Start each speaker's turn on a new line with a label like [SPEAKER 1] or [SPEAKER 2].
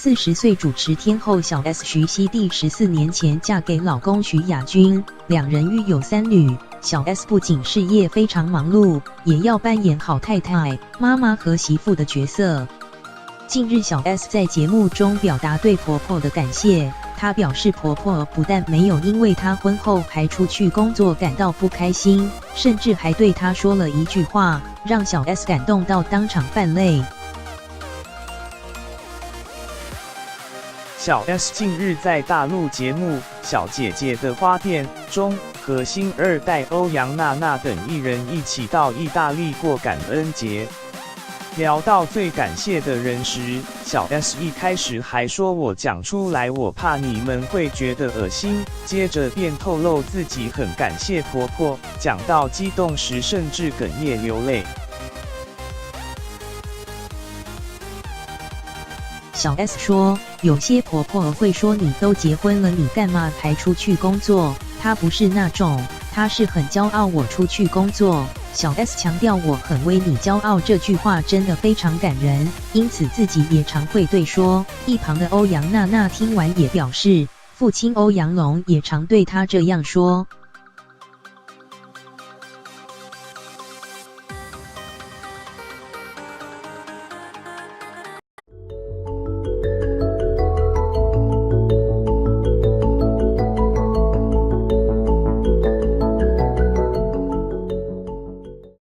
[SPEAKER 1] 40岁主持天后小 S 徐熙娣14年前嫁给老公徐亚军，两人育有3女。小 S 不仅事业非常忙碌，也要扮演好太太、妈妈和媳妇的角色。近日，小 S 在节目中表达对婆婆的感谢。她表示，婆婆不但没有因为她婚后还出去工作感到不开心，甚至还对她说了一句话，让小 S 感动到当场泛泪。
[SPEAKER 2] 小 S 近日在大陆节目《小姐姐的花店》中，和星2代欧阳娜娜等艺人一起到意大利过感恩节。聊到最感谢的人时，小 S 一开始还说我讲出来我怕你们会觉得恶心，接着便透露自己很感谢婆婆，讲到激动时甚至哽咽流泪。
[SPEAKER 1] 小 S 说，有些婆婆会说你都结婚了，你干嘛还出去工作？她不是那种，她是很骄傲我出去工作。小 S 强调我很为你骄傲，这句话真的非常感人，因此自己也常会对说。一旁的欧阳娜娜听完也表示，父亲欧阳龙也常对她这样说。